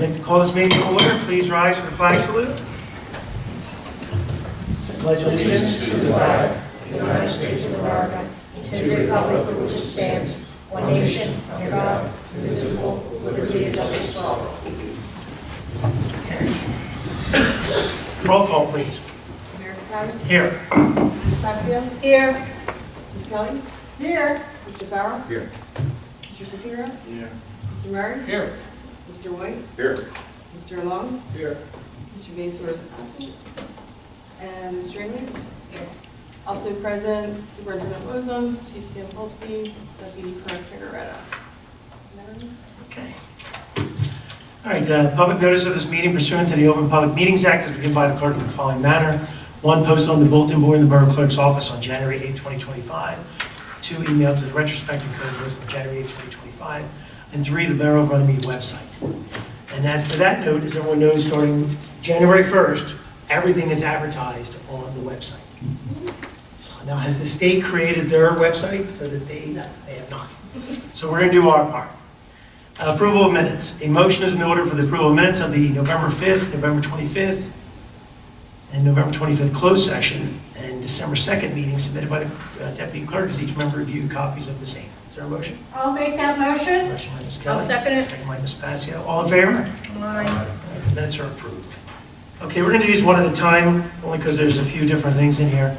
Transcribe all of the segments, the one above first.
I'd like to call this meeting to order. Please rise for the flag salute. Pledge allegiance to the flag of the United States of America, and to the republic for which it stands, one nation, under God, indivisible, with liberty and justice for all. Roll call, please. Mayor Patton? Here. Ms. Fazio? Here. Ms. Kelly? Here. Mr. Borough? Here. Mr. Shapiro? Here. Mr. Murray? Here. Mr. White? Here. Mr. Long? Here. Mr. Vasor is absent. And Ms. Stringley? Here. Also present, Superintendent Wozum, Chief Stampolsky, Deputy Clerk Cigaretta. Okay. All right, public notice of this meeting pursuant to the Open Public Meetings Act is given by the clerk in the following manner. 1, posted on the bulletin board in the Borough Clerk's office on January 8, 2025. 2, emailed to the retrospective code list on January 8, 2025. And 3, the Borough of Runnemede website. And as to that note, as everyone knows, starting January 1st, everything is advertised on the website. Now, has the state created their website so that they have not? So we're going to do our part. Approval of minutes. A motion is in order for the approval of minutes of the November 5th, November 25th, and November 25th closed session, and December 2nd meeting submitted by the Deputy Clerk as each member reviewed copies of the same. Is there a motion? I'll make that motion. Motion by Ms. Kelly. I'll second it. Second by Ms. Fazio. All in favor? Aye. The minutes are approved. Okay, we're going to do these one at a time, only because there's a few different things in here,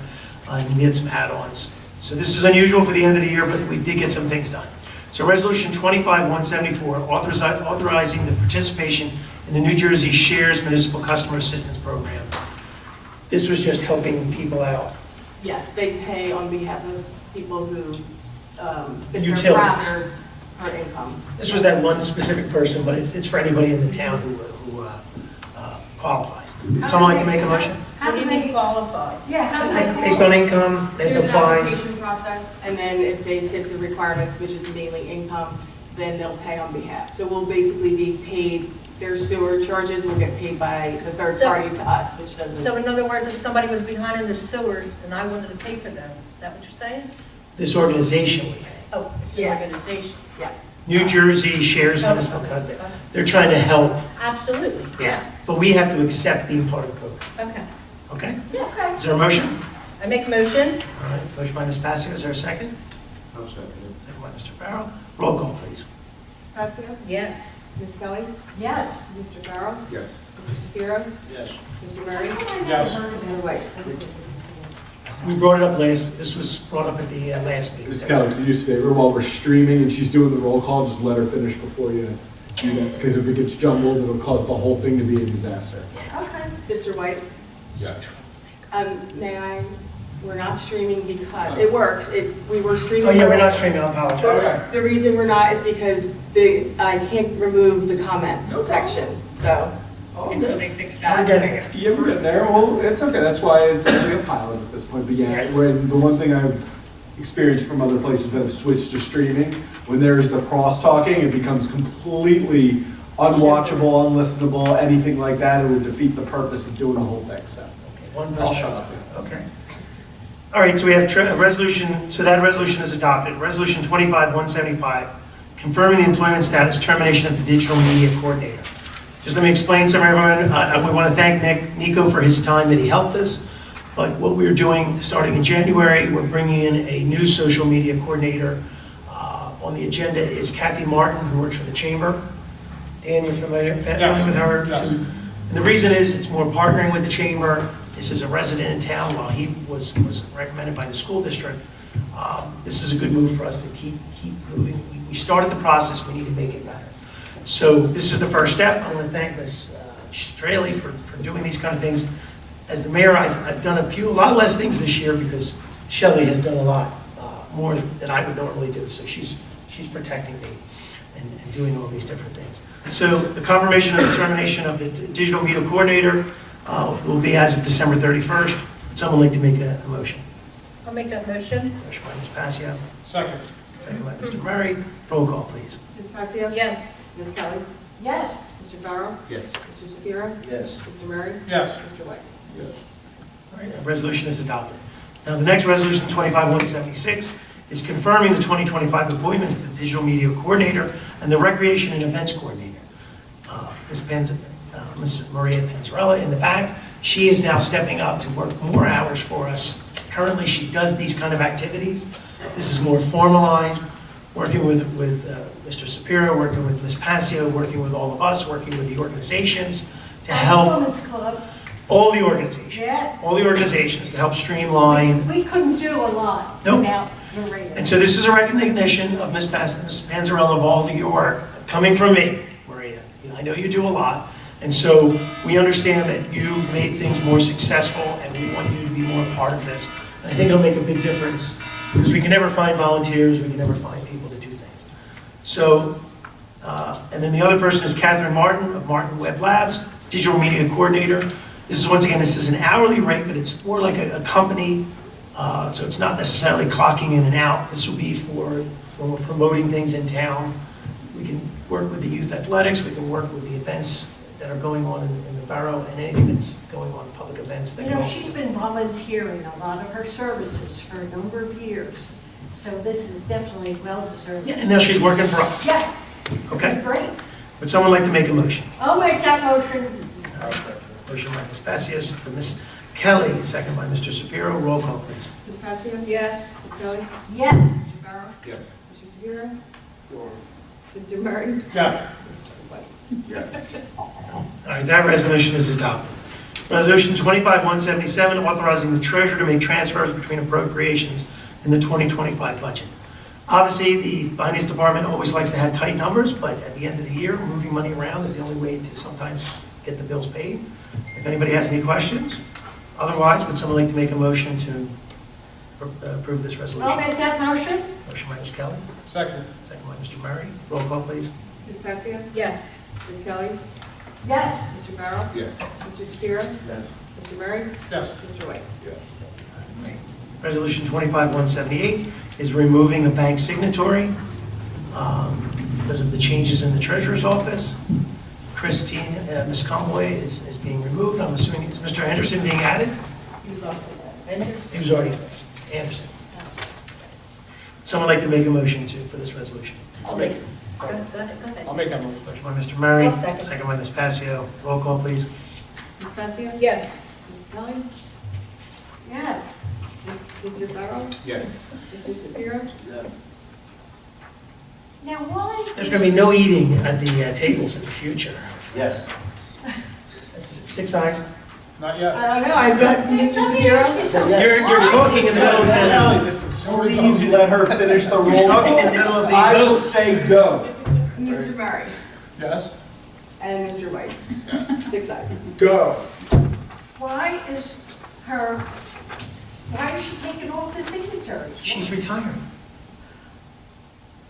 and we had some add-ons. So this is unusual for the end of the year, but we did get some things done. So Resolution 25-174, authorizing the participation in the New Jersey Shares Municipal Customer Assistance Program. This was just helping people out. Yes, they pay on behalf of people who fit their Utilities. parameters for income. This was that one specific person, but it's for anybody in the town who qualifies. Would someone like to make a motion? How do they qualify? Yeah, how do they Based on income, they There's an apply. application process, and then if they fit the requirements, which is mainly income, then they'll pay on behalf. So we'll basically be paid, their sewer charges will get paid by the third So- party to us, which doesn't. So in other words, if somebody was behind in the sewer and I wanted to pay for them, is that what you're saying? This organization would pay. Oh, it's an Yes. organization. Yes. New Jersey Shares Municipal Customer. They're trying to help, Absolutely. but we have to accept being part of the program. Okay. Okay? Yes. Is there a motion? I make a motion. All right, motion by Ms. Fazio. Is there a second? I'll second it. Second by Mr. Farrell. Roll call, please. Ms. Fazio? Yes. Ms. Kelly? Yes. Mr. Barrow? Yes. Mr. Shapiro? Yes. Mr. Murray? Yes. Mr. White? We brought it up this was brought up at the last meeting. Mr. Kelly, can you do us a favor while we're streaming and she's doing the roll call, just let her finish before you do that, because if it gets jumbled, it'll cause the whole thing to be a disaster. Okay. Mr. White? Yes. We're not streaming because, it works, we were streaming. Oh, yeah, we're not streaming, I apologize. But the reason we're not is because I can't remove the comments section, so until they fix that. We're getting it. Yeah, we're getting there. Well, it's okay. That's why it's only a pilot at this point. But yeah, when the one thing I've experienced from other places that have switched to streaming, when there's the cross-talking, it becomes completely unwatchable, unlistenable, anything like that. It would defeat the purpose of doing the whole thing. So Okay, one I'll person. shut up. Okay. All right, so we have a resolution, so that resolution is adopted. Resolution 25-175, confirming the employment status, termination of the digital media coordinator. Just let me explain to everyone, we want to thank Nico for his time that he helped us, but what we're doing, starting in January, we're bringing in a new social media coordinator. On the agenda is Kathy Martin, who works for the Chamber. Dan, you're familiar with her? Yes. And the reason is, it's more partnering with the Chamber. This is a resident in town, while he was recommended by the school district. This is a good move for us to keep moving. We started the process, we need to make it better. So this is the first step. I want to thank Ms. Straley for doing these kind of things. As the mayor, I've done a lot less things this year because Shelley has done a lot more than I would normally do. So she's protecting me and doing all these different things. So the confirmation of the termination of the digital media coordinator will be as of December 31st. Would someone like to make a motion? I'll make that motion. Motion by Ms. Passia, Second. second by Mr. Murray. Roll call, please. Ms. Fazio? Yes. Ms. Kelly? Yes. Mr. Barrow? Yes. Mr. Shapiro? Yes. Mr. Murray? Yes. Mr. White? Yes. All right, that resolution is adopted. Now, the next resolution, 25-176, is confirming the 2025 appointments to the digital media coordinator and the recreation and events coordinator. Ms. Maria Panzarella in the back. She is now stepping up to work more hours for us. Currently, she does these kind of activities. This is more formalized, working with Mr. Shapiro, working with Ms. Passio, working with all of us, working with the organizations to help, Women's Club, all the organizations, Yeah. all the organizations to help streamline. we couldn't do a lot Nope. without Maria. And so this is a recognition of Ms. Panzarella of all of your work, coming from me, Maria. I know you do a lot, and so we understand that you've made things more successful, and we want you to be more a part of this. And I think it'll make a big difference, because we can never find volunteers, we can never find people to do things. So, and then the other person is Catherine Martin of Martin Web Labs, Digital Media Coordinator. This is, once again, this is an hourly rate, but it's more like a company, so it's not necessarily clocking in and out. This will be for when we're promoting things in town. We can work with the youth athletics, we can work with the events that are going on in the borough, and anything that's going on, public events. that You know, go- she's been volunteering a lot of her services for a number of years, so this is definitely well-deserved. Yeah, and now she's working for us. Yeah, Okay. this is great. Would someone like to make a motion? I'll make that motion. Motion by Ms. Passios, for Ms. Kelly, second by Mr. Shapiro. Roll call, please. Ms. Passio? Yes. Ms. Kelly? Yes. Mr. Barrow? Yes. Mr. Shapiro? Mr. Murray? Yes. Mr. White? Yes. All right, that resolution is adopted. Resolution 25-177, authorizing the treasurer to make transfers between appropriations in the 2025 budget. Obviously, the finance department always likes to have tight numbers, but at the end of the year, moving money around is the only way to sometimes get the bills paid. If anybody has any questions, otherwise, would someone like to make a motion to approve this I'll resolution? make that motion. Motion by Ms. Kelly, Second. second by Mr. Murray. Roll call, please. Ms. Passio? Yes. Ms. Kelly? Yes. Mr. Barrow? Yes. Mr. Shapiro? Yes. Mr. Murray? Yes. Mr. White? Yes. Resolution 25-178 is removing a bank signatory because of the changes in the treasurer's office. Christine, Ms. Conway is being removed. I'm assuming it's Mr. Anderson being added? He was off of that. He was already, Anderson. Someone like to make a motion for this resolution? I'll make it. Go ahead, go ahead. I'll make that motion. Motion by Mr. Murray, I'll second. second by Ms. Passio. Roll call, please. Ms. Passio? Yes. Ms. Kelly? Yes. Mr. Barrow? Yes. Mr. Shapiro? Yes. Now, why? There's going to be no eating at the tables in the future. Yes. That's 6 ayes. Not yet. I don't know, I've got Mr. Shapiro. You're talking in the middle of the... Please let her finish the roll You're talking call. in the middle of the I will vote. say go. Mr. Murray? Yes. And Mr. White? 6 ayes. Go. Why is she taking off the signatories? She's retiring.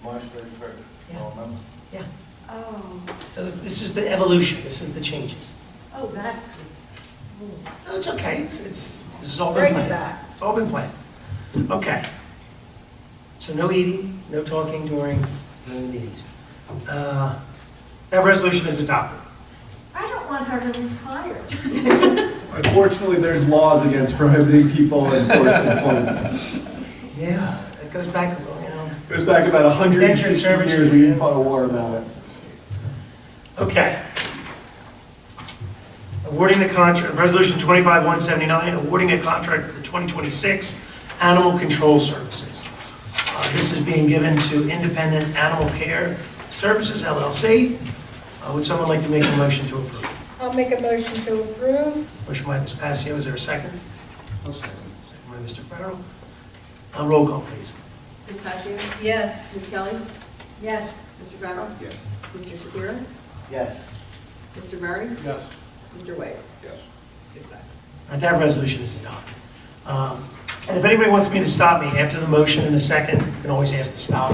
March 31st. Yeah. Yeah. Oh, So this is the evolution, this is the changes. oh, that's. No, it's okay, this has all been planned. back. It's all been planned. Okay. So no eating, no talking during the meetings. That resolution is adopted. I don't want her to retire. Unfortunately, there's laws against prohibiting people in forced employment. Yeah, it goes back, you know. It goes back about 160 Indentured servitude, years, we yeah. didn't fought a war about it. Okay. Awarding the contract, resolution 25-179, awarding a contract for the 2026 animal control services. This is being given to Independent Animal Care Services, LLC. Would someone like to make a motion to approve? I'll make a motion to approve. Motion by Ms. Passio, is there a second? I'll second. Second by Mr. Farrell. Roll call, please. Ms. Passio? Yes. Ms. Kelly? Yes. Mr. Barrow? Yes. Mr. Shapiro? Yes. Mr. Murray? Yes. Mr. White? Yes. 6 ayes. All right, that resolution is adopted. And if anybody wants me to stop me after the motion in a second, you can always ask to stop.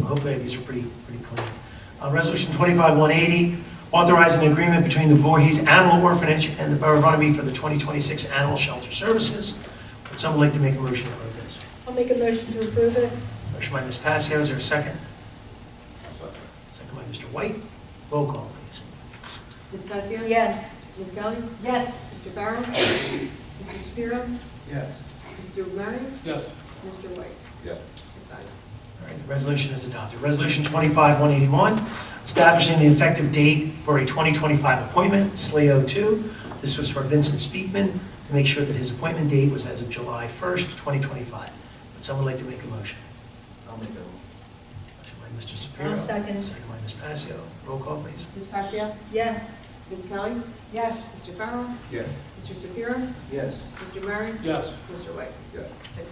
Hopefully, these are pretty clean. Resolution 25-180, authorizing an agreement between the Voorhees Animal Orphanage and the Borough of Runnemede for the 2026 Animal Shelter Services. Would someone like to make a motion to approve this? I'll make a motion to approve it. Motion by Ms. Passio, is there a second? Second. Second by Mr. White. Roll call, please. Ms. Passio? Yes. Ms. Kelly? Yes. Mr. Barrow? Mr. Shapiro? Yes. Mr. Murray? Yes. Mr. White? Yes. 6 ayes. All right, the resolution is adopted. Resolution 25-181, establishing the effective date for a 2025 appointment, SLEO 2. This was for Vincent Speakman, to make sure that his appointment date was as of July 1st, 2025. Would someone like to make a motion? I'll make that. Motion by Mr. Shapiro. I'll second. Second by Ms. Passio. Roll call, please. Ms. Pacio? Yes. Ms. Kelly? Yes, Mr. Farrell? Yes. Mr. Shapiro? Yes. Mr. Murray? Yes. Mr. White? Yes. 6 ayes.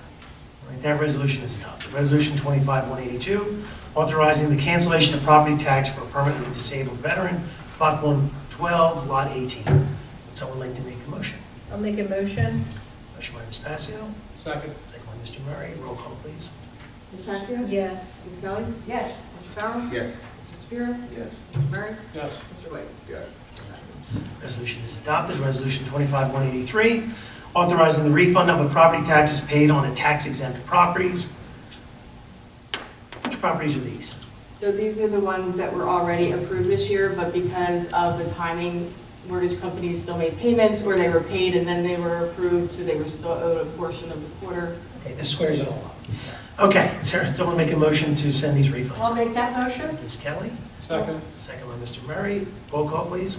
All right, that resolution is adopted. Resolution 25-182, authorizing the cancellation of property tax for a permanently disabled veteran, Block 112, Lot 18. Would someone like to make a motion? I'll make a motion. Motion by Ms. Passio, Second. second by Mr. Murray. Roll call, please. Ms. Pacio? Yes. Ms. Kelly? yes, Mr. Farrell? Yes. Mr. Shapiro? Yes. Mr. Murray? Yes. Mr. White? Yes. Resolution is adopted. Resolution 25-183, authorizing the refund of a property taxes paid on a tax-exempt properties. Which properties are these? So these are the ones that were already approved this year, but because of the timing, mortgage companies still made payments, or they were paid and then they were approved, so they were still owed a portion of the quarter. Okay, this squares it all up. Okay, Sarah, someone make a motion to send these refunds? I'll make that motion. Ms. Kelly, Second. second by Mr. Murray. Roll call, please.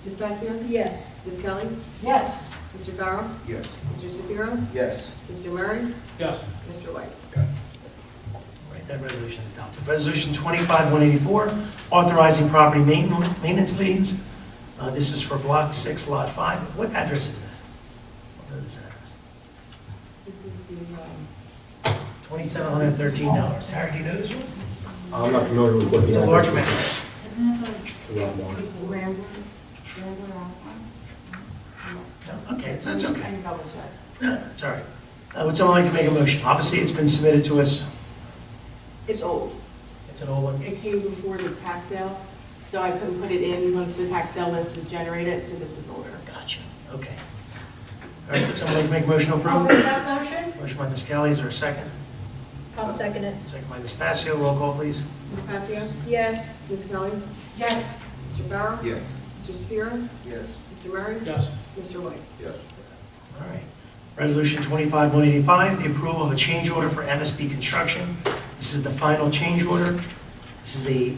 Ms. Pacio? Yes. Ms. Kelly? Yes, Mr. Farrell? Yes. Mr. Shapiro? Yes. Mr. Murray? Yes. Mr. White? Yes. All right, that resolution is adopted. Resolution 25-184, authorizing property maintenance liens. This is for Block 6, Lot 5. What address is that? What is that address? This is $2,713. Harry, do you know this one? I'm not familiar with what the. It's a large amount. isn't this Yeah, a Rambler No? Okay, that's okay. I can double check. No, it's all right. Would someone like to make a motion? Obviously, it's been submitted to us. It's old. It's an old one. It came before the tax sale, so I couldn't put it in once the tax sale list was generated, so this is older. Gotcha. Okay. All right, would someone like to make a motion to I'll approve? make that motion. Motion by Ms. Kelly, is there a second? I'll second it. Second by Ms. Passio. Roll call, please. Ms. Pacio? Yes. Ms. Kelly? Yes, Mr. Farrell? Yes. Mr. Shapiro? Yes. Mr. Murray? Yes. Mr. White? Yes. All right. Resolution 25-185, the approval of a change order for MSB Construction. This is the final change order. This is a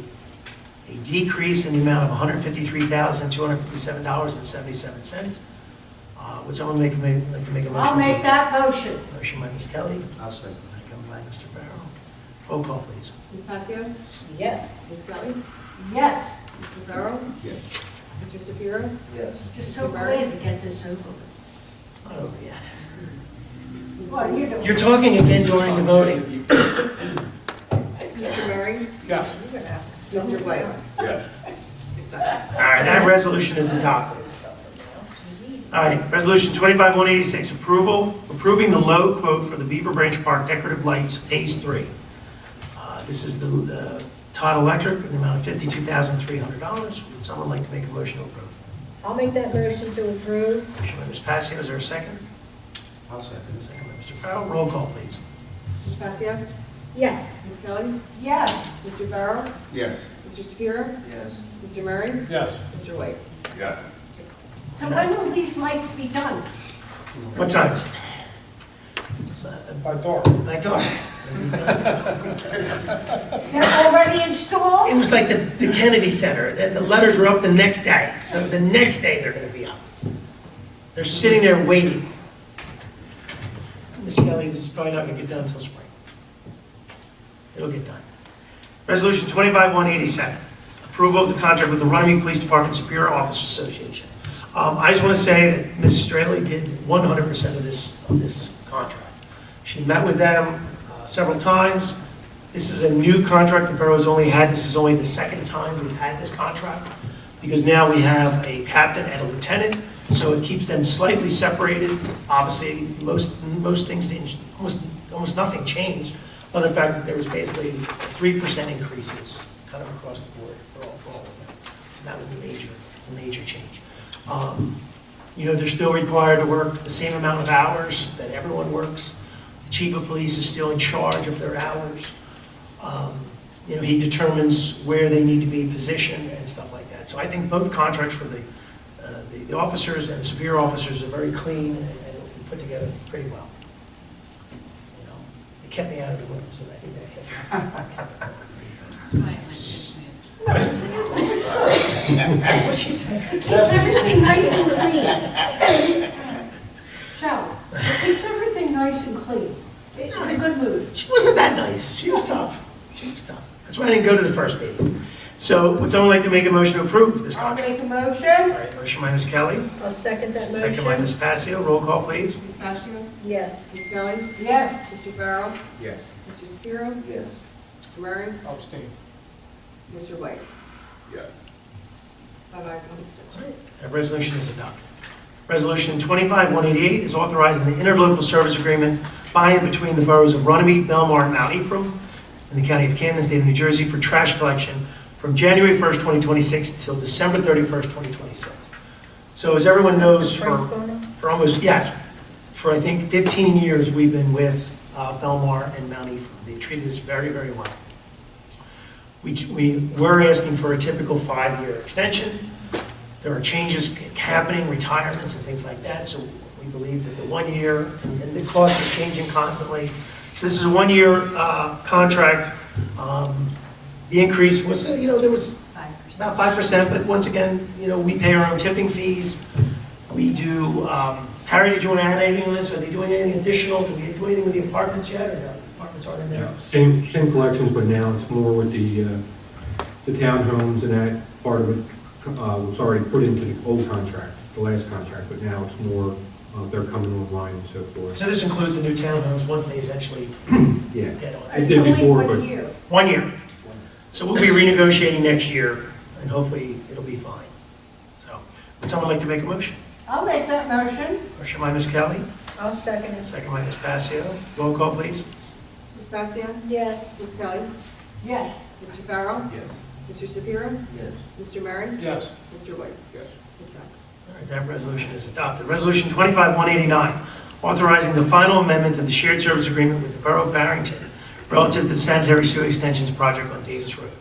decrease in the amount of $153,257.77. Would someone like to make a motion? I'll make that motion. Motion by Ms. Kelly, I'll second. second by Mr. Farrell. Roll call, please. Ms. Pacio? Yes. Ms. Kelly? Yes, Mr. Farrell? Yes. Mr. Shapiro? Yes. just so glad to get this over with. It's not over yet. What, you doing? You're talking again during the voting. Mr. Murray? Yes. You're gonna have to Mr. White? Yes. 6 ayes. All right, that resolution is adopted. All right, resolution 25-186, approving the low quote for the Beaver Branch Park decorative lights, phase 3. This is the Todd Electric, in the amount of $52,300. Would someone like to make a motion to approve? I'll make that motion to approve. Motion by Ms. Passio, is there a second? I'll second. Second by Mr. Farrell, roll call, please. Ms. Pacio? Yes. Ms. Kelly? Yes, Mr. Farrell? Yes. Mr. Shapiro? Yes. Mr. Murray? Yes. Mr. White? Yes. so when will these lights be done? What time is it? By dark. Like dark. They're already installed? It was like the Kennedy Center. The letters were up the next day. So the next day they're going to be up. They're sitting there waiting. Ms. Kelly, this is probably not going to get done until spring. It'll get done. Resolution 25-187, approval of the contract with the Runnemede Police Department Superior Officers Association. I just want to say that Ms. Straley did 100% of this contract. She met with them several times. This is a new contract the borough has only had. This is only the second time we've had this contract because now we have a captain and a lieutenant, so it keeps them slightly separated. Obviously, most things didn't, almost nothing changed, but the fact that there was basically 3% increases kind of across the board for all of them. So that was the major change. They're still required to work the same amount of hours that everyone works. The chief of police is still in charge of their hours. He determines where they need to be positioned and stuff like that. So I think both contracts for the officers and the superior officers are very clean and put together pretty well. It kept me out of the room, so I think that kept me. What'd she say? Keeps everything nice and clean. Shall, it keeps everything nice and clean. It's in a good mood. She wasn't that nice. She was tough. She was tough. That's why I didn't go to the first meeting. So would someone like to make a motion to approve this I'll contract? make a All motion. right, motion by Ms. Kelly, I'll second that second by motion. Ms. Passio. Roll call, please. Ms. Passion? Yes. Ms. Kelly? Yes. Mr. Farrell? Yes. Mr. Shapiro? Yes. Mr. Murray? Abstain. Mr. White? Yes. 5 ayes, 1 abstention. That resolution is adopted. Resolution 25-188 is authorizing the interlocal service agreement by and between the boroughs of Runnemede, Belmar, and Mount Ephraim in the county of Camden, state of New Jersey for trash collection from January 1st, 2026 until December 31st, 2026. So as everyone knows, Is the price going up? for almost, yes, for I think 15 years, we've been with Belmar and Mount Ephraim. They've treated us very, very well. We were asking for a typical 5-year extension. There are changes happening, retirements and things like that, so we believe that the 1 year, and the cost is changing constantly. So this is a 1-year contract. The increase was, there was 5%. about 5%, but once again, we pay our own tipping fees. We do, Harry, did you want to add anything on this? Are they doing anything additional? Do we do anything with the apartments yet, or no? The apartments aren't in there? Same collections, but now it's more with the townhomes, and that part of it was already put into the old contract, the last contract, but now it's more, they're coming online and so forth. So this includes the new townhomes once they eventually Yeah, get on. it did before, It's only but 1 year. 1 year. So we'll be renegotiating next year, and hopefully it'll be fine. So, would someone like to make a motion? I'll make that motion. Motion by Ms. Kelly, I'll second it. second by Ms. Passio. Roll call, please. Ms. Passion? Yes. Ms. Kelly? Yes. Mr. Farrell? Yes. Mr. Shapiro? Yes. Mr. Murray? Yes. Mr. White? Yes. 6 ayes. All right, that resolution is adopted. Resolution 25-189, authorizing the final amendment to the shared service agreement with the Borough of Barrington relative to the sanitary sewer extensions project on Davis Road.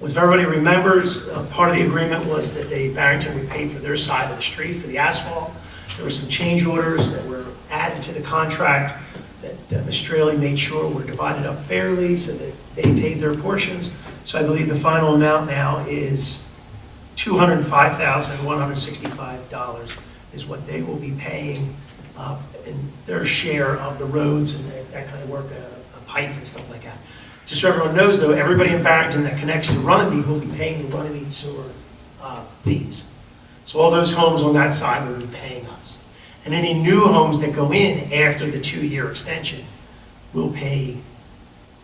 As everybody remembers, part of the agreement was that Barrington would pay for their side of the street for the asphalt. There were some change orders that were added to the contract that Ms. Straley made sure were divided up fairly so that they paid their portions. So I believe the final amount now is $205,165 is what they will be paying in their share of the roads and that kind of work, a pipe and stuff like that. Just so everyone knows, though, everybody in Barrington that connects to Runnemede will be paying the Runnemede sewer fees. So all those homes on that side will be paying us. And any new homes that go in after the 2-year extension will pay,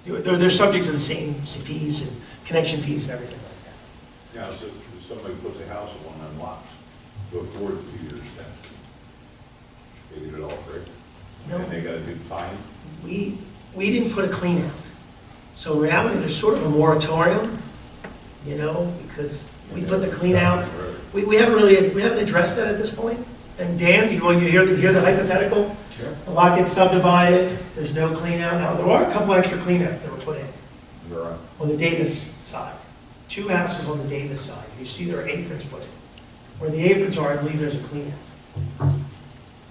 they're subject to the same fees and connection fees and everything like that. Now, so if somebody puts a house on one of them lots before the 2 years extension, they get it all free? No. And they gotta do fine? We didn't put a clean out. So in reality, there's sort of a moratorium, because we put the clean outs. We haven't addressed that at this point. And Dan, do you want to hear the hypothetical? Sure. A lot gets subdivided, there's no clean out. Now, there are a couple extra clean outs that were put in You're right. on the Davis side. 2 houses on the Davis side. You see there are aprons put in. Where the aprons are, I believe there's a clean out.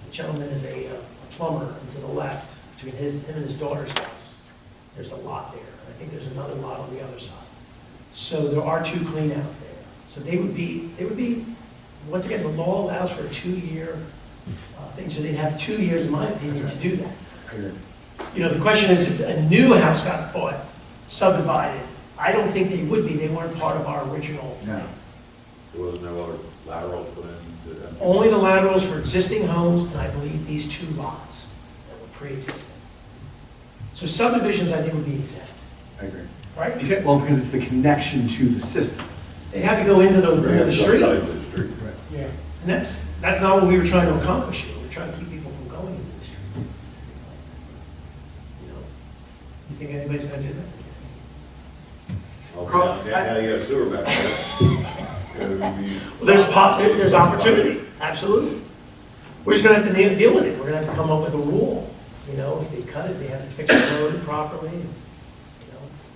The gentleman is a plumber, and to the left, between him and his daughter's house, there's a lot there. I think there's another lot on the other side. So there are 2 clean outs there. So they would be, once again, the law allows for a 2-year thing, so they'd have 2 years, in my opinion, to do that. I agree. The question is, if a new house got bought, subdivided, I don't think they would be. They weren't part of our original No. plan. There was no other laterals put in? Only the laterals for existing homes, and I believe these 2 lots that were pre-existing. So subdivisions, I think, would be exempt, I agree. right? Because it's the connection to the system. They'd have to go into the street. Side of the street. Yeah. And that's not what we were trying to accomplish here. We're trying to keep people from going into the street. Things like that. You think anybody's gonna do that? Okay, now you got a sewer back there. Well, there's opportunity, absolutely. We're just gonna have to deal with it. We're gonna have to come up with a rule. If they cut it, they have to fix the road properly,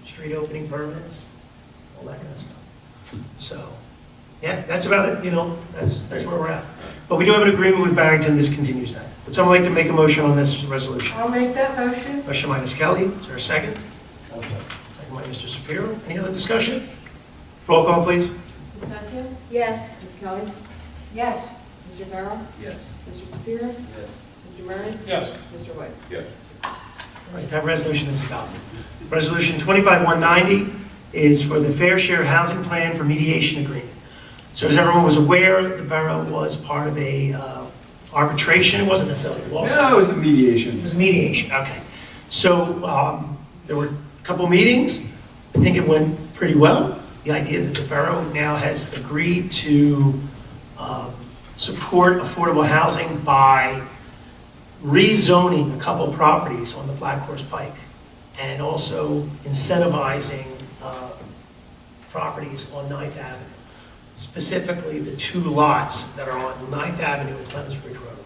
street opening permits, all that kind of stuff. So, yeah, that's about it, that's where we're at. But we do have an agreement with Barrington, this continues that. Would someone like to make a motion on this resolution? I'll make that motion. Motion by Ms. Kelly, is there a second? Second by Mr. Shapiro. Any other discussion? Roll call, please. Ms. Passion? Harrison? Yes. Ms. Kelly? Yes. Mr. Farrell? Yes. Mr. Sapiro? Yes. Mr. Murray? Yes. Mr. White? Yes. All right, that resolution is adopted. Resolution 25-190 is for the Fair Share Housing Plan for Mediation Agreement. So as everyone was aware, the borough was part of a arbitration. It wasn't necessarily a lawsuit. No, it was a mediation. It was mediation, okay. So there were a couple meetings. I think it went pretty well. The idea that the borough now has agreed to support affordable housing by rezoning a couple properties on the Black Horse Pike and also incentivizing properties on 9th Avenue, specifically the 2 lots that are on 9th Avenue and Clemens Ridge Road,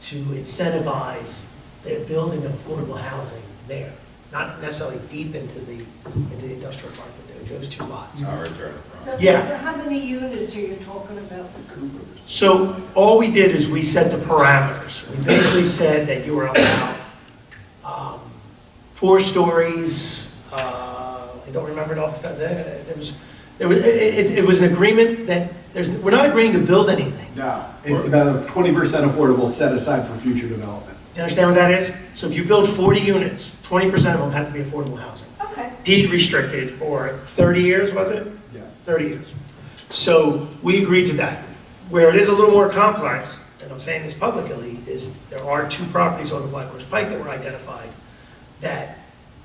to incentivize the building of affordable housing there. Not necessarily deep into the industrial park, but those 2 lots. All right, there in front. So Yeah. how many units are you talking about? So all we did is we set the parameters. We basically said that you were allowed 4 stories. I don't remember it off the top. It was an agreement that we're not agreeing to build anything. No, it's about 20% affordable set aside for future development. Do you understand what that is? So if you build 40 units, 20% of them have to be affordable housing. Okay. Deed restricted for 30 years, was it? Yes. 30 years. So we agreed to that. Where it is a little more complex, and I'm saying this publicly, is there are 2 properties on the Black Horse Pike that were identified that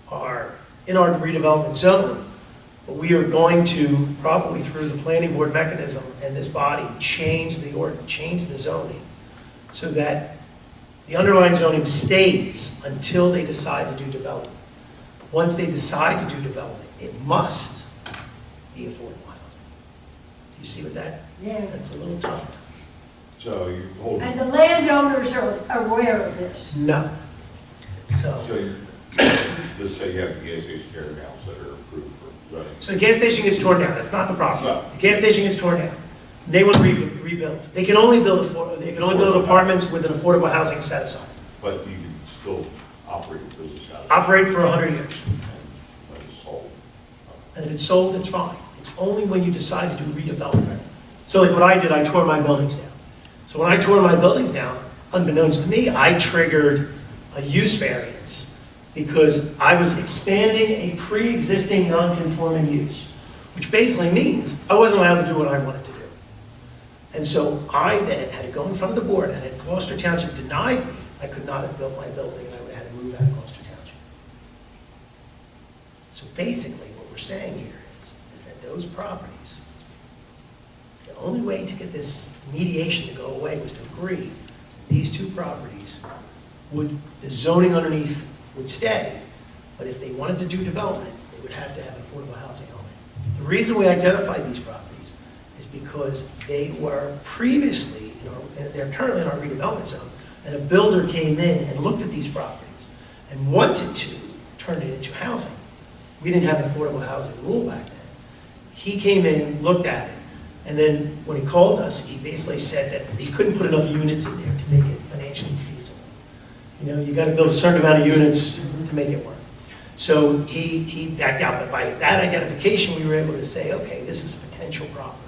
are in our redevelopment zone. But we are going to, probably through the planning board mechanism and this body, change the zoning so that the underlying zoning stays until they decide to do development. Once they decide to do development, it must be affordable housing. Do you see what that? Yeah. That's a little tougher. So you hold, And the landowners are aware of this. No. so So, you, just say you have the gas station here now that are approved for zoning. so the gas station gets torn down. That's not the problem. No. The gas station gets torn down. They want to rebuild. They can only build apartments with an affordable housing set aside. But you can still operate a business out of it. Operate for 100 years. And when it's sold. And if it's sold, it's fine. It's only when you decide to do redevelopment. So like what I did, I tore my buildings down. So when I tore my buildings down, unbeknownst to me, I triggered a use variance because I was expanding a pre-existing non-conforming use, which basically means I wasn't allowed to do what I wanted to do. And so I then had to go in front of the board, and if Gloucester Township denied me, I could not have built my building, and I would have had to move out of Gloucester Township. So basically, what we're saying here is that those properties, the only way to get this mediation to go away was to agree that these 2 properties the zoning underneath would stay, but if they wanted to do development, they would have to have affordable housing element. The reason we identified these properties is because they were previously, they're currently in our redevelopment zone, and a builder came in and looked at these properties and wanted to turn it into housing. We didn't have an affordable housing rule back then. He came in, looked at it, and then when he called us, he basically said that he couldn't put enough units in there to make it financially feasible. You know, you got to build a certain amount of units to make it work. So he backed out, but by that identification, we were able to say, okay, this is a potential property.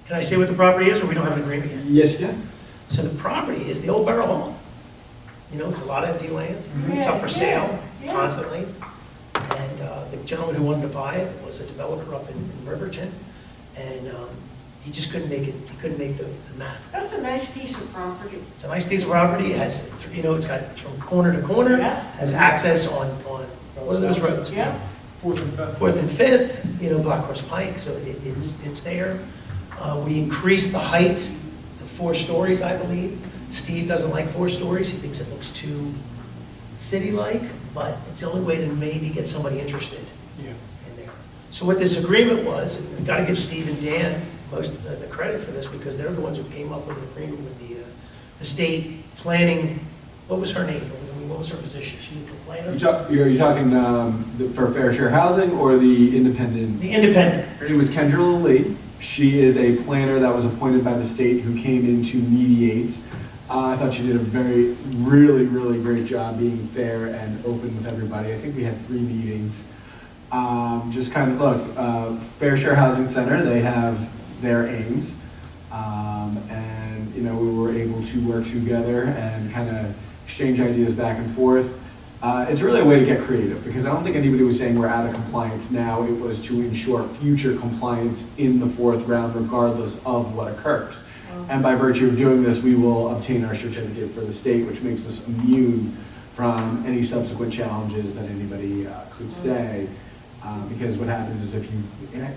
Can I say what the property is, or we don't have an agreement yet? Yes, you can. So the property is the old Borough Hall. You know, it's a lot of empty land. It's up for sale constantly. And the gentleman who wanted to buy it was a developer up in Riverton. And he just couldn't make it, he couldn't make the math. That's a nice piece of property. It's a nice piece of property. It has, it's from corner to corner. Yeah. Has access on one of those roads. Yeah. 4th and 5th, Black Horse Pike, so it's there. We increased the height to 4 stories, I believe. Steve doesn't like 4 stories. He thinks it looks too city-like, but it's the only way to maybe get somebody interested in there. So what this agreement was, and we've got to give Steve and Dan most of the credit for this because they're the ones who came up with an agreement with the state planning. What was her name? What was her position? She was the planner? You're talking for fair share housing or the independent? The independent. Her name was Kendra Lee. She is a planner that was appointed by the state who came in to mediate. I thought she did a really great job being fair and open with everybody. I think we had 3 meetings. Just kind of, look, Fair Share Housing Center, they have their aims. And, you know, we were able to work together and kind of exchange ideas back and forth. It's really a way to get creative, because I don't think anybody was saying we're out of compliance now. It was to ensure future compliance in the fourth round, regardless of what occurs. And by virtue of doing this, we will obtain our certificate for the state, which makes us immune from any subsequent challenges that anybody could say. Because what happens is if you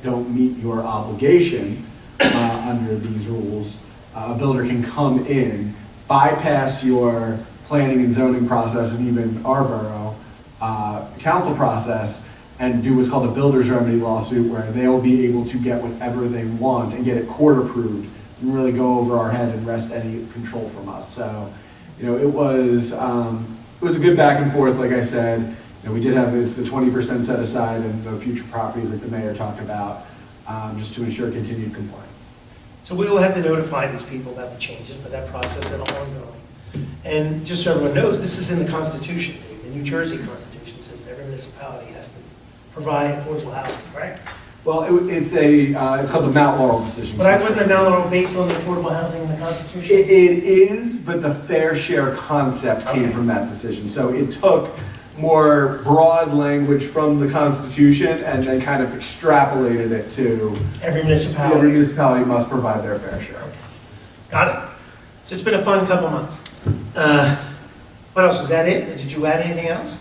don't meet your obligation under these rules, a builder can come in, bypass your planning and zoning process and even our borough council process, and do what's called a builder's remedy lawsuit, where they'll be able to get whatever they want and get it court approved and really go over our head and wrest any control from us. So, you know, it was a good back and forth. Like I said, you know, we did have the 20% set aside and the future properties like the mayor talked about, just to ensure continued compliance. So we will have to notify these people about the changes, but that process is ongoing. And just so everyone knows, this is in the Constitution. The New Jersey Constitution says that every municipality has to provide affordable housing, right? Well, it's called the Mount Laurel decision. But wasn't the Mount Laurel based on the affordable housing in the Constitution? It is, but the fair share concept came from that decision. So it took more broad language from the Constitution and then kind of extrapolated it to Every municipality. every municipality must provide their fair share. Okay. Got it? So it's been a fun couple months. What else? Is that it? Did you add anything else?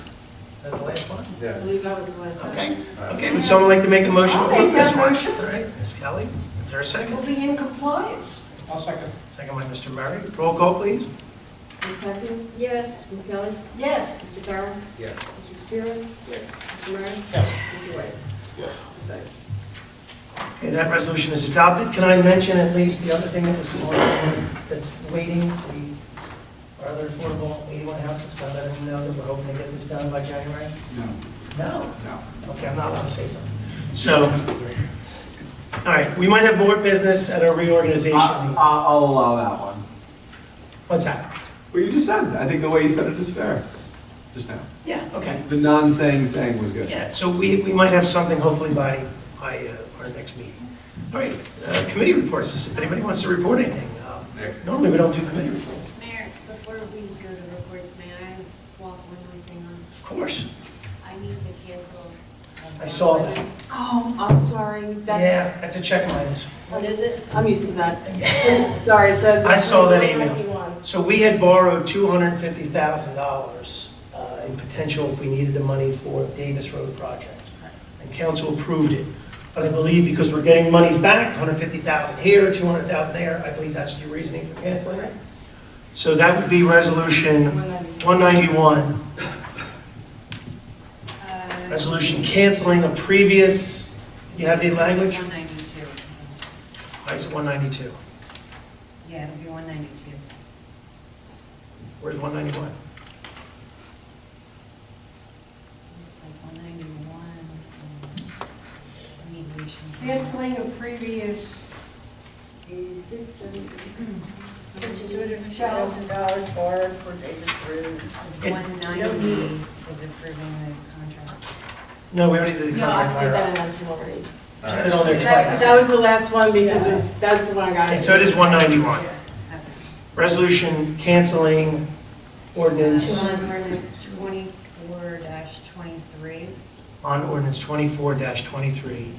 Is that the last one? I believe that was the last one. Okay. Okay, would someone like to make a motion to I'll approve make this that one? motion. All right, Ms. Kelly, is there a We'll second? be in compliance. I'll second. Second by Mr. Murray. Roll call, please. Ms. Passio? Yes. Ms. Kelly? Yes. Mr. Carroll? Yes. Mr. Spear? Yes. Mr. Murray? Yes. Mr. White? Yes. Mr. Sykes? Okay, that resolution is adopted. Can I mention at least the other thing that was that's waiting? Our other affordable 81 houses, but let them know that we're hoping to get this done by January? No, No? no. Okay, I'm not allowed to say something. So, all right, we might have more business at our reorganization meeting. I'll allow that one. What's that? What you just said, I think the way you said it is fair, just now. Yeah, okay. The non-saying was good. Yeah, so we might have something hopefully by our next meeting. All right, committee reports, if anybody wants to report anything. Nick? Normally, we don't do committee reports. Mayor, before we go to reports, may I walk one more thing on? Of course. I need to cancel. I saw that. Oh, I'm sorry. Yeah, that's a check minus. What is it? I'm used to that. Sorry, it said. I saw that email. 91. So we had borrowed $250,000 in potential if we needed the money for Davis Road project. And council approved it. But I believe because we're getting monies back, 150,000 here, 200,000 there, I believe that's your reasoning for canceling it. So that would be resolution 191. Resolution canceling a previous, you have the language? 192. Why is it 192? Yeah, it'll be 192. Where's 191? Looks like 191 is mediation. Canceling a previous, $250,000 borrowed for Davis Road. It's 190 is approving the contract. No, we already did the No, I contract. put that hire. in that too already. Put it on there That twice. that was the last one because that's the one I got. Okay, so it is 191. Okay. Resolution canceling ordinance, On ordinance 24-23 on ordinance 24-23,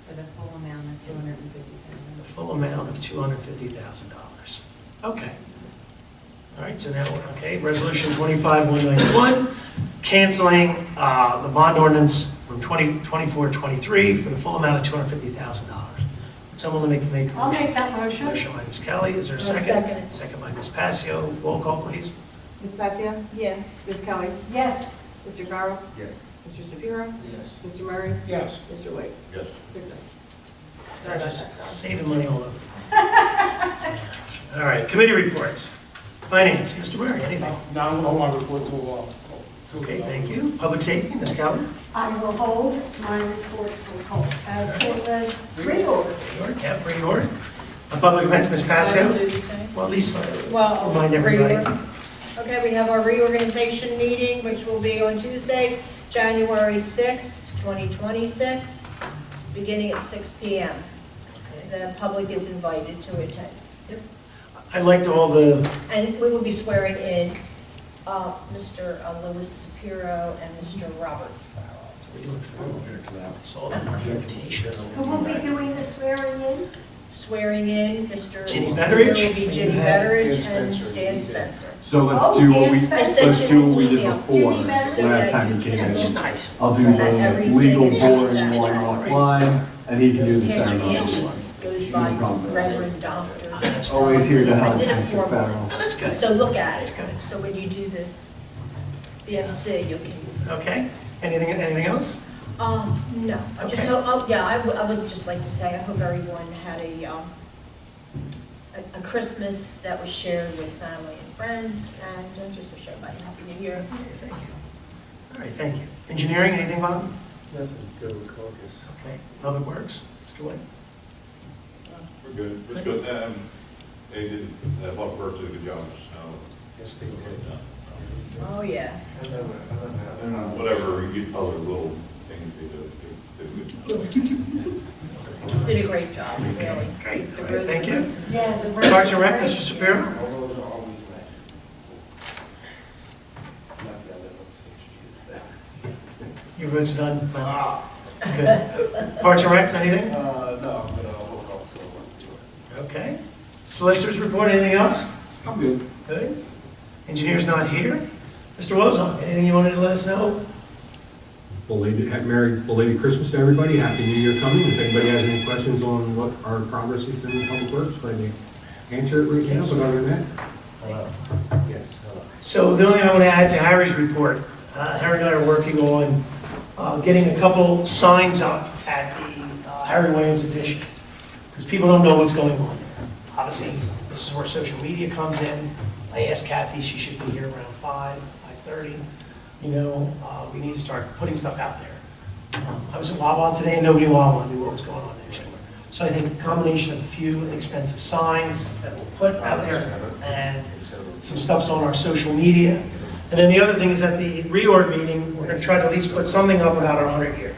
for the full amount of the $250,000. full amount of $250,000. Okay. All right, so now, okay, resolution 25-191, canceling the bond ordinance from 24-23 for the full amount of $250,000. Someone make a I'll motion. make that motion. Motion by Ms. Kelly, is there a I'll second? second it. Second by Ms. Passio, roll call, please. Ms. Passio? Yes. Ms. Kelly? Yes. Mr. Carroll? Yes. Mr. Shapiro? Yes. Mr. Murray? Yes. Mr. White? Yes. 6-0. Sorry about Just that. saving money all over. All right, committee reports. Finance, Mr. Murray, anything? Now, I want to report to. Okay, thank you. Public safety, Ms. Kelly? I will hold my report till reorder. Reorg, Cap, reorg. Public events, Ms. I'll Passio? do the same. Well, at least Well, remind everybody. reorg. Okay, we have our reorganization meeting, which will be on Tuesday, January 6th, 2026, beginning at 6 PM. The public is invited to attend. I liked all the, And we will be swearing in Mr. Louis Shapiro and Mr. Robert Farrell. it's all the invitation. Who will be doing the swearing in? Swearing in Mr. Ginny Shapiro Betteridge? will be Ginny Dan Betteridge Spencer. and Dan Spencer. So let's Oh, do what Dan we, Spencer. let's do what we did Email. before, Ginny Betteridge. last time he came Which is in. nice. I'll do That's the everything legal in boring that. one offline, and he can do the History ceremony. goes by Reverend Doctor. That's Always here to I help, did it Mr. for Farrell. Oh, that's good. So look at That's it. good. So when you do the MC, you can. Okay, anything else? No, I just Okay. hope, I would just like to say, I hope everyone had a Christmas that was shared with family and friends, and I just wish everybody a happy new year. Thank you. All right, thank you. Engineering, anything, Bob? Nothing, go with caucus. Okay, Public Works, Mr. White? We're good, it's good. They did, Public Works did a good job of snow. Yes, they did. Oh, yeah. Whatever, you get other little things they do, they do good. Did a great job, really. Great, The all right, roads thank were you. nice. Yeah, the. Parks and Rec, Mr. Shapiro? All those are always nice. Not that I don't say street. Your vote's done? Good. Parks and Recs, anything? No, but I'll hold off till I Okay. Solicitors report, anything else? I'm good. Good. Engineer's not here. Mr. Wozon, anything you wanted to let us know? Merry belated Christmas to everybody, Happy New Year coming. If anybody has any questions on what our progress has been in Public Works, glad to answer it right now, but other than that, Hello. Yes, hello. So the only thing I want to add to Harry's report, Harry and I are working on getting a couple signs up at the Harry Williams edition, because people don't know what's going on there. Obviously, this is where social media comes in. I asked Kathy, she should be here around 5:30. You know, we need to start putting stuff out there. I was at Wawa today, and nobody in Wawa knew what was going on there. So I think a combination of a few inexpensive signs that we'll put out there, and some stuff's on our social media. And then the other thing is at the reorg meeting, we're going to try to at least put something up about our 100 years.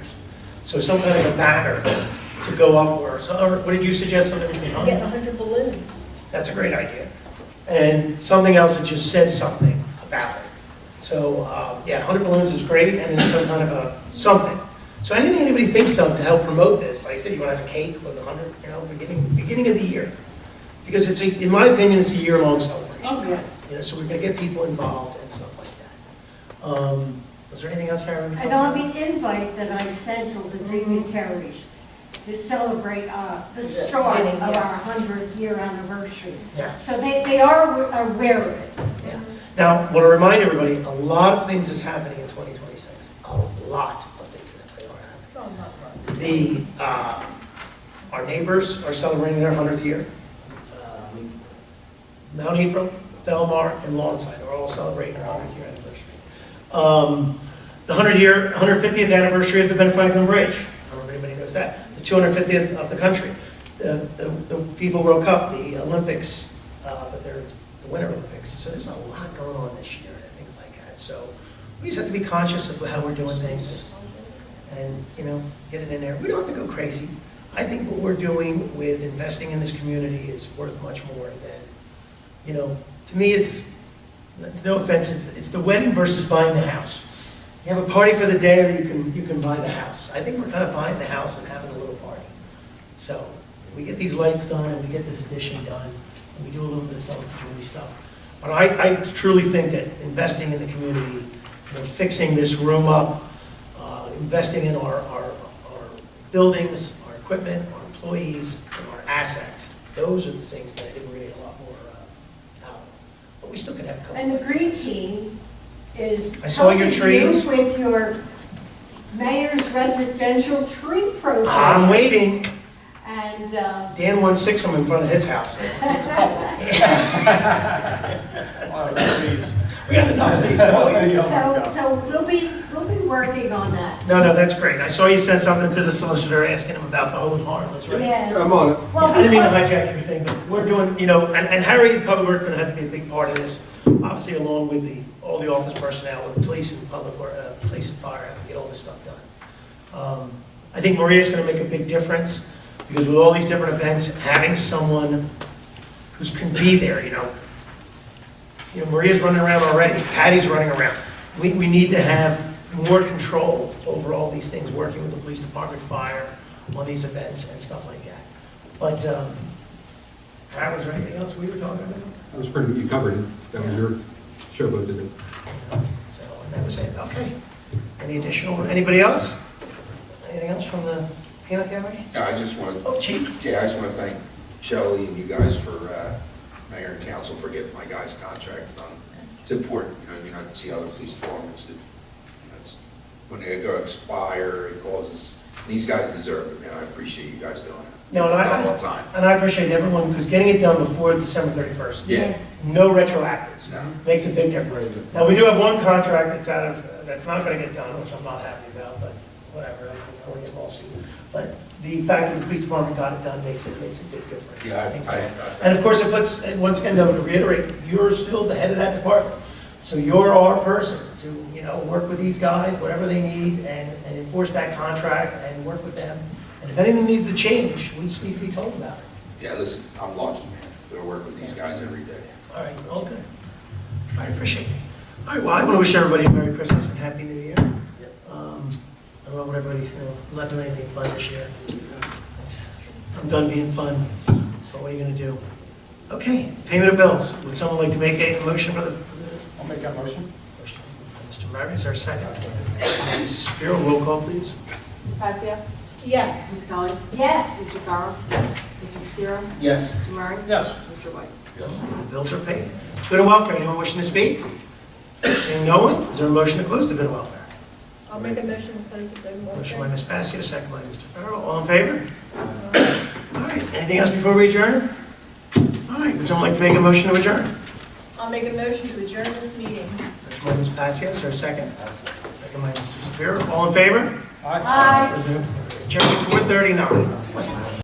So some kind of a banner to go up, or, so, what did you suggest? Something? Getting 100 balloons. That's a great idea. And something else that just says something about it. So, yeah, 100 balloons is great, and then some kind of a something. So anything anybody thinks of to help promote this, like I said, you want to have a cake with 100, you know, beginning of the year. Because it's, in my opinion, it's a year-long celebration. Oh, yeah. You know, so we're going to get people involved and stuff like that. Was there anything else, Harry? we And talked on about? the invite that I sent all the dignitaries to celebrate the start of our 100th year anniversary. Yeah. So they are aware of it. Yeah. Now, I want to remind everybody, a lot of things is happening in 2026. A lot of things that are happening. Our neighbors are celebrating their 100th year. Mount Ephraim, Belmar, and Lawnside are all celebrating their 100th year anniversary. The 150th anniversary of the Ben Franklin Bridge. I don't know if anybody knows that. The 250th of the country. The FIFA World Cup, the Olympics, but they're the Winter Olympics. So there's a lot going on this year and things like that. So we just have to be conscious of how we're doing things and, you know, get it in there. We don't have to go crazy. I think what we're doing with investing in this community is worth much more than, you know, to me it's, no offense, it's the wedding versus buying the house. You have a party for the day, or you can buy the house. I think we're kind of buying the house and having a little party. So we get these lights done and we get this addition done, and we do a little bit of some community stuff. But I truly think that investing in the community, you know, fixing this room up, investing in our buildings, our equipment, our employees, and our assets, those are the things that I think we're going to get a lot more out of. But we still could have a couple And the lights. green team is I saw your helping trees. you with your mayor's residential tree program. I'm waiting. And Dan won 6 of them in front of his house. Wow, that leaves. We got enough of these, don't we? so we'll be working on that. No, that's great. I saw you sent something to the solicitor asking him about the hold harmless, right? Yeah. I'm on it. Well, I didn't mean to because- hijack your thing, but we're doing, and Harry, the public works, gonna have to be a big part of this, obviously along with all the office personnel, with police and police and fire, have to get all this stuff done. I think Maria's gonna make a big difference, because with all these different events, having someone who's can be there, Maria's running around already, Patty's running around. We need to have more control over all these things, working with the police department, fire, on these events and stuff like that. But, Pat, was there anything else we were talking about? That was pretty, you covered it. That was your showboat to do. So, and that was it, okay. Anybody else? Anything else from the peanut gallery? Yeah, I just want Oh, Chief? to thank Shelley and you guys for, Mayor and Council for getting my guys' contracts done. It's important, you not see other police departments that, when they go expire, it causes, these guys deserve it, man. I appreciate you guys doing it. No, Done on time. and I appreciate everyone, because getting it done before December 31st. Yeah. No retroactives. No. Makes a big difference. Now, we do have one contract that's not gonna get done, which I'm not happy about, but whatever, I don't get lawsuit. But the fact that the police department got it done makes a big difference. Yeah, Things I- like that. And of course, it puts, and once again, though, to reiterate, you're still the head of that department. So you're our person to, work with these guys, whatever they need, and enforce that contract and work with them. And if anything needs to change, we just need to be told about it. Yeah, listen, I'm lucky, man. I work with these guys every day. All right, all good. I appreciate it. All right, well, I want to wish everybody a Merry Christmas and Happy New Year. I don't know what everybody's, I'm not doing anything fun this year. I'm done being fun, but what are you going to do? Okay, payment of bills. Would someone like to make a motion for the I'll make that motion. Mr. Murray, is there a second? Mrs. Shapiro, roll call, please. Ms. Pasia? Yes. Ms. Kelly? Yes. Mr. Farrell? Mrs. Spear? Yes. Mr. Murray? Yes. Mr. White? The bills are paid. Good and welfare, anyone wishing to speak? Seeing no one, is there a motion to close the good and welfare? I'll make a motion to close the vote. Motion by Ms. Pasia, second by Mr. Farrell. All in favor? All right, anything else before we adjourn? All right, would someone like to make a motion to adjourn? I'll make a motion to adjourn this meeting. Motion by Ms. Pasia, is there a second? Second by Mr. Shapiro. All in favor? Aye. Adjourned at 4:39.